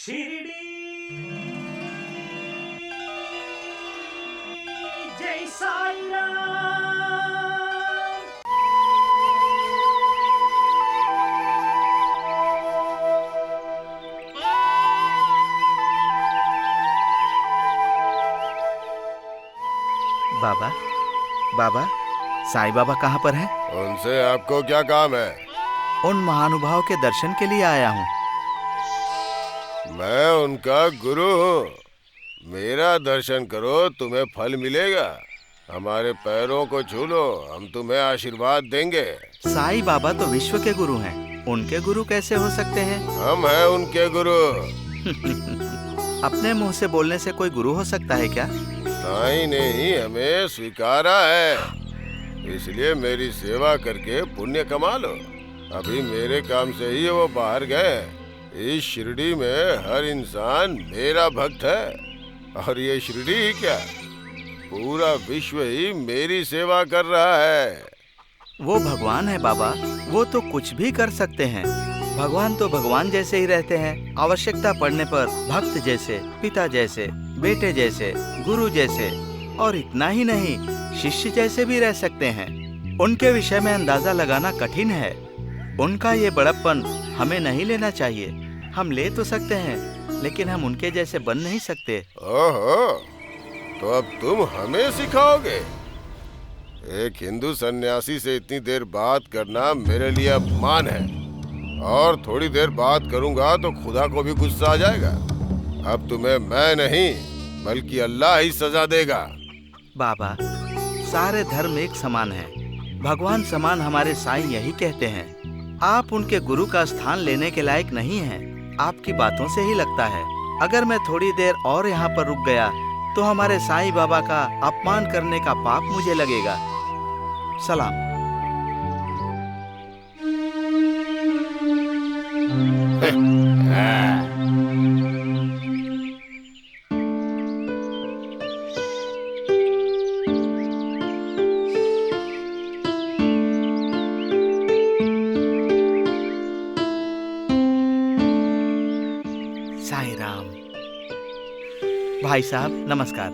शिरडी जय साई राम। बाबा, बाबा, साईं बाबा कहाँ पर हैं? उनसे आपको क्या काम है? उन महानुभाव के दर्शन के लिए आया हूँ। मैं उनका गुरु हूँ। मेरा दर्शन करो, तुम्हें फल मिलेगा। हमारे पैरों को छू लो, हम तुम्हें आशीर्वाद देंगे। साईं बाबा तो विश्व के गुरु हैं, उनके गुरु कैसे हो सकते हैं? हम हैं उनके गुरु। अपने मुंह से बोलने से कोई गुरु हो सकता है क्या? साईं ने ही हमें स्वीकारा है, इसलिए मेरी सेवा करके पुण्य कमा लो। अभी मेरे काम से ही वो बाहर गए। इस शिरडी में हर इंसान मेरा भक्त है, और ये शिरडी ही क्या, पूरा विश्व ही मेरी सेवा कर रहा है। वो भगवान है बाबा, वो तो कुछ भी कर सकते हैं। भगवान तो भगवान जैसे ही रहते हैं। आवश्यकता पड़ने पर भक्त जैसे, पिता जैसे, बेटे जैसे, गुरु जैसे, और इतना ही नहीं, शिष्य जैसे भी रह सकते हैं। उनके विषय में अंदाजा लगाना कठिन है। उनका ये बड़प्पन हमें नहीं लेना चाहिए। हम ले तो सकते हैं, लेकिन हम उनके जैसे बन नहीं सकते। ओहो, तो अब तुम हमें सिखाओगे? एक हिंदू सन्यासी से इतनी देर बात करना मेरे लिए अपमान है, और थोड़ी देर बात करूंगा तो खुदा को भी गुस्सा आ जाएगा। अब तुम्हें मैं नहीं, बल्कि अल्लाह ही सजा देगा। बाबा, सारे धर्म एक समान है, भगवान समान हमारे साईं यही कहते हैं। आप उनके गुरु का स्थान लेने के लायक नहीं हैं। आपकी बातों से ही लगता है। अगर मैं थोड़ी देर और यहाँ पर रुक गया तो हमारे साईं बाबा का अपमान करने का पाप मुझे लगेगा। सलाम। साईं राम। भाई साहब नमस्कार।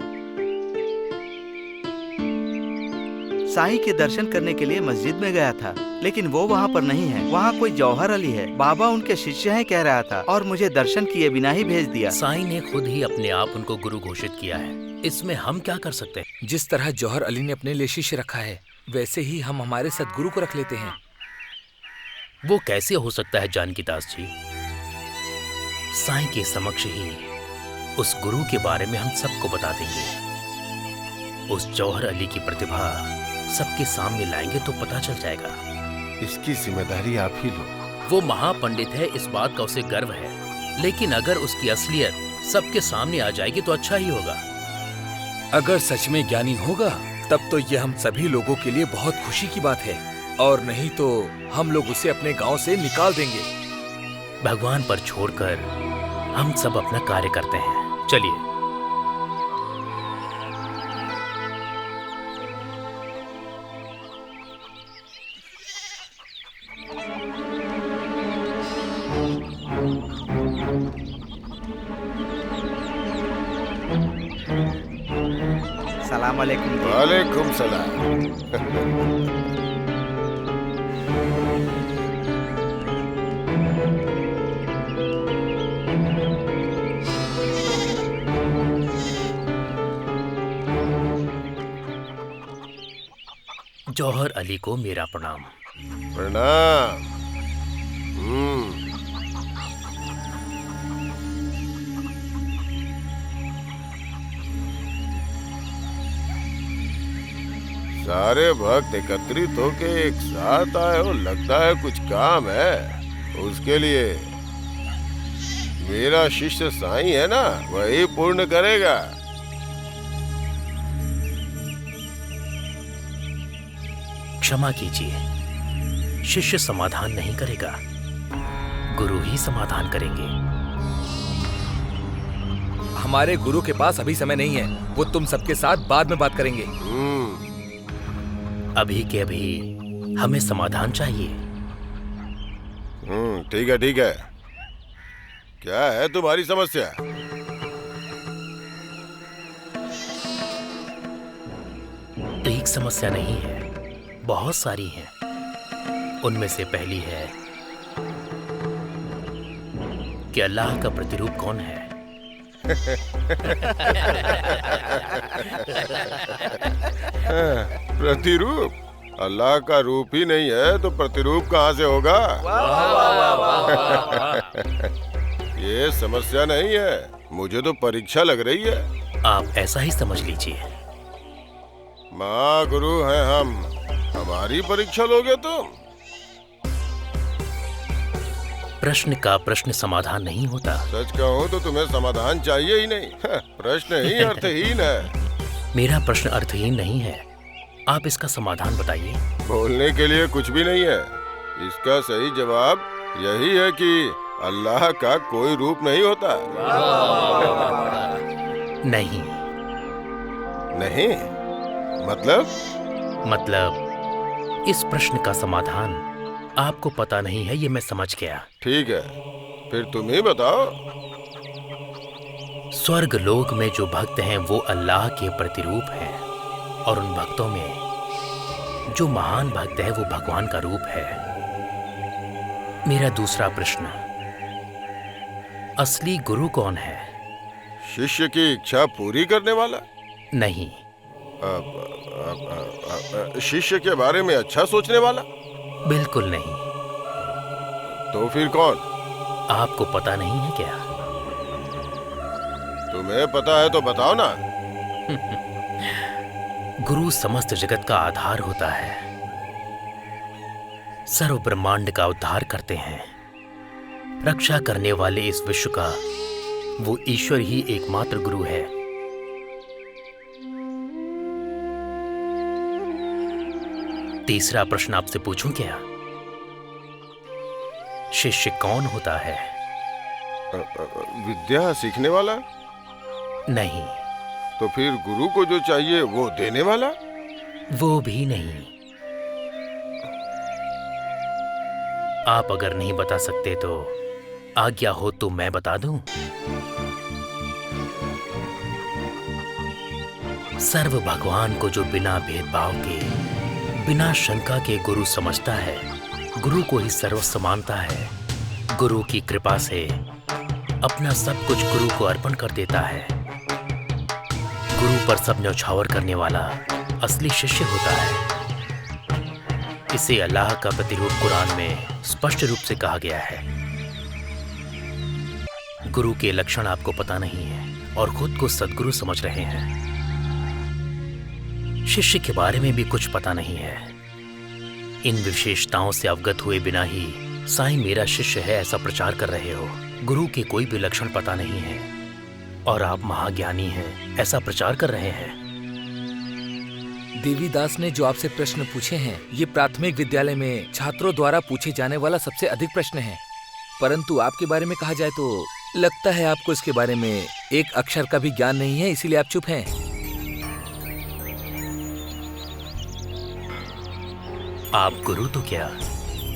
साईं के दर्शन करने के लिए मस्जिद में गया था, लेकिन वो वहाँ पर नहीं है। वहाँ कोई जौहर अली है, बाबा उनके शिष्य हैं कह रहा था, और मुझे दर्शन किए बिना ही भेज दिया। साईं ने खुद ही अपने आप उनको गुरु घोषित किया है, इसमें हम क्या कर सकते हैं? जिस तरह जौहर अली ने अपने लिए शिष्य रखा है, वैसे ही हम हमारे सदगुरु को रख लेते हैं। वो कैसे हो सकता है जानकी दास जी? साईं के समक्ष ही उस गुरु के बारे में हम सबको बता देंगे। उस जौहर अली की प्रतिभा सबके सामने लाएंगे तो पता चल जाएगा। इसकी जिम्मेदारी आप ही लो। वो महापंडित है, इस बात का उसे गर्व है, लेकिन अगर उसकी असलियत सबके सामने आ जाएगी तो अच्छा ही होगा। अगर सच में ज्ञानी होगा तब तो ये हम सभी लोगों के लिए बहुत खुशी की बात है, और नहीं तो हम लोग उसे अपने गांव से निकाल देंगे। भगवान पर छोड़कर हम सब अपना कार्य करते हैं। चलिए। सलाम अलैकुम। वालेकुम सलाम। जौहर अली को मेरा प्रणाम। प्रणाम। सारे भक्त एकत्रित होके एक साथ आए हो, लगता है कुछ काम है। उसके लिए मेरा शिष्य साईं है ना, वही पूर्ण करेगा। क्षमा कीजिए, शिष्य समाधान नहीं करेगा, गुरु ही समाधान करेंगे। हमारे गुरु के पास अभी समय नहीं है, वो तुम सबके साथ बाद में बात करेंगे। अभी के अभी हमें समाधान चाहिए। ठीक है ठीक है। क्या है तुम्हारी समस्या? एक समस्या नहीं है, बहुत सारी हैं। उनमें से पहली है कि अल्लाह का प्रतिरूप कौन है? प्रतिरूप? अल्लाह का रूप ही नहीं है तो प्रतिरूप कहाँ से होगा? ये समस्या नहीं है, मुझे तो परीक्षा लग रही है। आप ऐसा ही समझ लीजिए। महागुरु हैं हम, हमारी परीक्षा लोगे तुम? प्रश्न का प्रश्न समाधान नहीं होता। सच कहूँ तो तुम्हें समाधान चाहिए ही नहीं। प्रश्न ही अर्थहीन है। मेरा प्रश्न अर्थहीन नहीं है, आप इसका समाधान बताइए। बोलने के लिए कुछ भी नहीं है। इसका सही जवाब यही है कि अल्लाह का कोई रूप नहीं होता। नहीं। नहीं? मतलब इस प्रश्न का समाधान आपको पता नहीं है, ये मैं समझ गया। ठीक है, फिर तुम ही बताओ। स्वर्ग लोक में जो भक्त हैं वो अल्लाह के प्रतिरूप हैं, और उन भक्तों में जो महान भक्त है वो भगवान का रूप है। मेरा दूसरा प्रश्न, असली गुरु कौन है? शिष्य की इच्छा पूरी करने वाला? नहीं। शिष्य के बारे में अच्छा सोचने वाला? बिल्कुल नहीं। तो फिर कौन? आपको पता नहीं है क्या? तुम्हें पता है तो बताओ ना। गुरु समस्त जगत का आधार होता है, सर्व ब्रह्मांड का उद्धार करते हैं। रक्षा करने वाले इस विश्व का वो ईश्वर ही एकमात्र गुरु है। तीसरा प्रश्न आपसे पूछूं क्या? शिष्य कौन होता है? विद्या सीखने वाला? नहीं। तो फिर गुरु को जो चाहिए वो देने वाला? वो भी नहीं। आप अगर नहीं बता सकते तो आज्ञा हो तो मैं बता दूं। सर्व भगवान को जो बिना भेदभाव के, बिना शंका के गुरु समझता है, गुरु को ही सर्वस्व मानता है, गुरु की कृपा से अपना सब कुछ गुरु को अर्पण कर देता है, गुरु पर सब न्यौछावर करने वाला असली शिष्य होता है। इसे अल्लाह का प्रतिरूप कुरान में स्पष्ट रूप से कहा गया है। गुरु के लक्षण आपको पता नहीं है और खुद को सद्गुरु समझ रहे हैं। शिष्य के बारे में भी कुछ पता नहीं है। इन विशेषताओं से अवगत हुए बिना ही साईं मेरा शिष्य है ऐसा प्रचार कर रहे हो। गुरु के कोई भी लक्षण पता नहीं है और आप महाज्ञानी हैं ऐसा प्रचार कर रहे हैं। देवीदास ने जो आपसे प्रश्न पूछे हैं, ये प्राथमिक विद्यालय में छात्रों द्वारा पूछे जाने वाला सबसे अधिक प्रश्न है। परंतु आपके बारे में कहा जाए तो लगता है आपको इसके बारे में एक अक्षर का भी ज्ञान नहीं है, इसीलिए आप चुप हैं। आप गुरु तो क्या,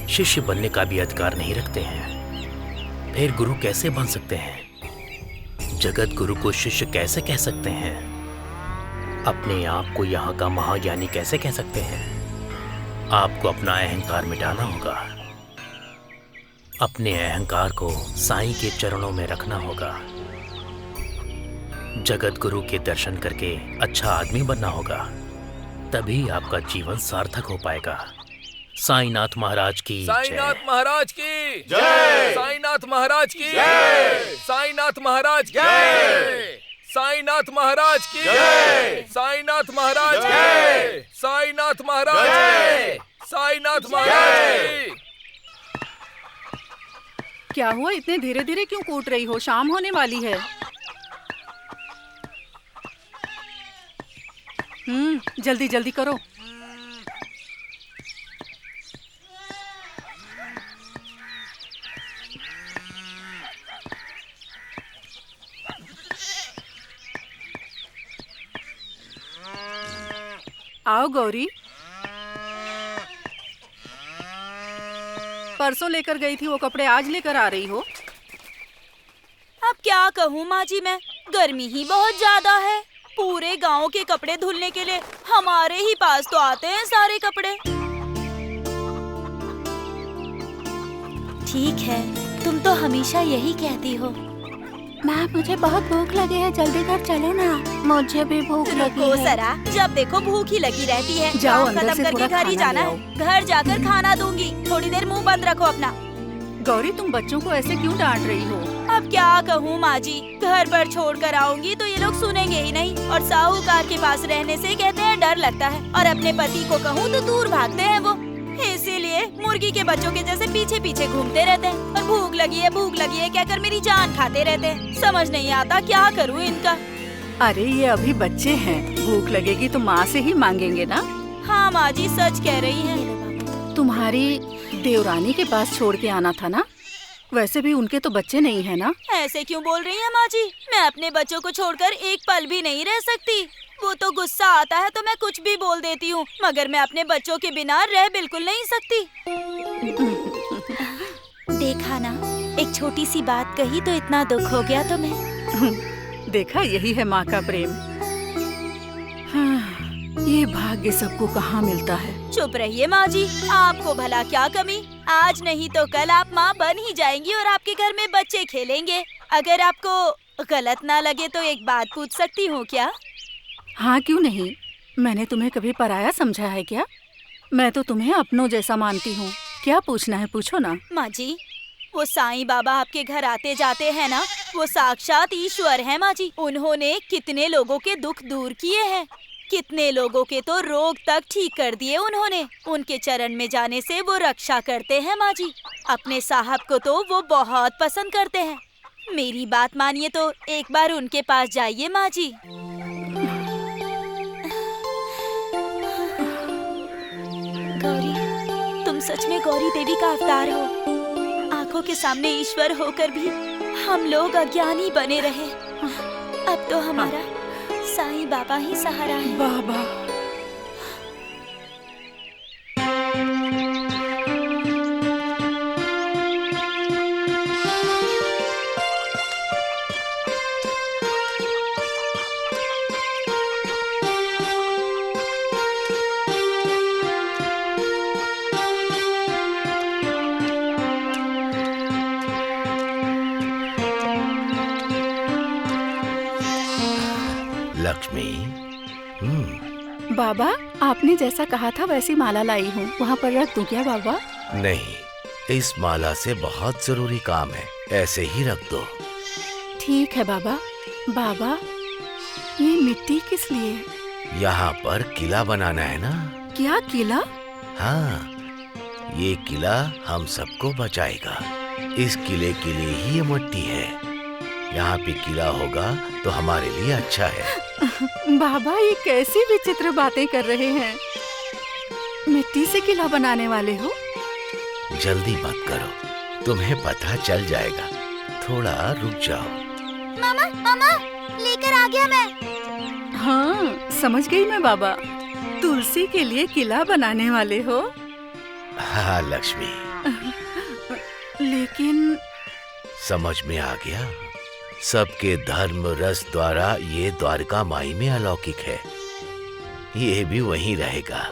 शिष्य बनने का भी अधिकार नहीं रखते हैं। फिर गुरु कैसे बन सकते हैं? जगत गुरु को शिष्य कैसे कह सकते हैं? अपने आप को यहाँ का महाज्ञानी कैसे कह सकते हैं? आपको अपना अहंकार मिटाना होगा। अपने अहंकार को साईं के चरणों में रखना होगा। जगत गुरु के दर्शन करके अच्छा आदमी बनना होगा, तभी आपका जीवन सार्थक हो पाएगा। साईनाथ महाराज की साईनाथ महाराज की जय। साईनाथ महाराज की जय। साईनाथ महाराज की जय। साईनाथ महाराज की जय। साईनाथ महाराज की जय। साईनाथ महाराज की। साईनाथ महाराज की। क्या हुआ, इतने धीरे धीरे क्यों कूट रही हो? शाम होने वाली है। जल्दी जल्दी करो। आओ गौरी। परसों लेकर गई थी वो कपड़े आज लेकर आ रही हो? क्या कहूँ माँ जी, मैं गर्मी ही बहुत ज्यादा है। पूरे गांव के कपड़े धुलने के लिए हमारे ही पास तो आते हैं सारे कपड़े। ठीक है, तुम तो हमेशा यही कहती हो। माँ मुझे बहुत भूख लगी है, जल्दी घर चलो ना। मुझे भी भूख लगी रुको है। सरा, जब देखो भूख ही लगी रहती है। जाओ काम अंदर खत्म से करके थोड़ा घर ही खाना जाना ले है। घर जाकर खाना दूंगी, थोड़ी देर मुंह बंद रखो अपना। गौरी तुम बच्चों को ऐसे क्यों डांट रही हो? अब क्या कहूँ माँ जी, घर पर छोड़ कर आऊंगी तो ये लोग सुनेंगे ही नहीं, और साहूकार के पास रहने से कहते हैं डर लगता है, और अपने पति को कहूँ तो दूर भागते हैं वो। इसीलिए मुर्गी के बच्चों के जैसे पीछे पीछे घूमते रहते हैं, और भूख लगी है कहकर मेरी जान खाते रहते हैं। समझ नहीं आता क्या करूँ इनका। अरे ये अभी बच्चे हैं, भूख लगेगी तो माँ से ही मांगेंगे ना। हाँ माँ जी, सच कह रही हैं। तुम्हारी देवरानी के पास छोड़ के आना था ना, वैसे भी उनके तो बच्चे नहीं है ना। ऐसे क्यों बोल रही हैं माँ जी? मैं अपने बच्चों को छोड़कर एक पल भी नहीं रह सकती। वो तो गुस्सा आता है तो मैं कुछ भी बोल देती हूँ, मगर मैं अपने बच्चों के बिना रह बिल्कुल नहीं सकती। देखा ना, एक छोटी सी बात कही तो इतना दुख हो गया तुम्हें। देखा, यही है माँ का प्रेम। हाँ, ये भाग्य सबको कहाँ मिलता है। चुप रहिए माँ जी, आपको भला क्या कमी। आज नहीं तो कल आप माँ बन ही जाएंगी और आपके घर में बच्चे खेलेंगे। अगर आपको गलत ना लगे तो एक बात पूछ सकती हूँ क्या? हाँ क्यों नहीं, मैंने तुम्हें कभी पराया समझा है क्या? मैं तो तुम्हें अपनों जैसा मानती हूँ। क्या पूछना है पूछो ना। माँ जी, वो साईं बाबा आपके घर आते जाते हैं ना, वो साक्षात ईश्वर हैं माँ जी। उन्होंने कितने लोगों के दुख दूर किए हैं, कितने लोगों के तो रोग तक ठीक कर दिए उन्होंने। उनके चरण में जाने से वो रक्षा करते हैं माँ जी। अपने साहब को तो वो बहुत पसंद करते हैं। मेरी बात मानिए तो एक बार उनके पास जाइए माँ जी। गौरी, तुम सच में गौरी देवी का अवतार हो। आंखों के सामने ईश्वर होकर भी हम लोग अज्ञानी बने रहे। अब तो हमारा साईं बाबा ही सहारा है। बाबा, लक्ष्मी, बाबा आपने जैसा कहा था वैसी माला लाई हूँ, वहाँ पर रख दूँ क्या बाबा? नहीं, इस माला से बहुत जरूरी काम है, ऐसे ही रख दो। ठीक है बाबा। बाबा, ये मिट्टी किस लिए? यहाँ पर किला बनाना है ना। क्या किला? हाँ, ये किला हम सबको बचाएगा। इस किले के लिए ही ये मिट्टी है। यहाँ पे किला होगा तो हमारे लिए अच्छा है। बाबा, ये कैसी विचित्र बातें कर रहे हैं। मिट्टी से किला बनाने वाले हो? जल्दी मत करो, तुम्हें पता चल जाएगा। थोड़ा रुक जाओ। मामा, मामा, लेकर आ गया मैं। हाँ, समझ गई मैं बाबा। तुलसी के लिए किला बनाने वाले हो? हाँ लक्ष्मी, लेकिन समझ में आ गया। सबके धर्म रस द्वारा ये द्वारका माई में अलौकिक है। ये भी वहीं रहेगा।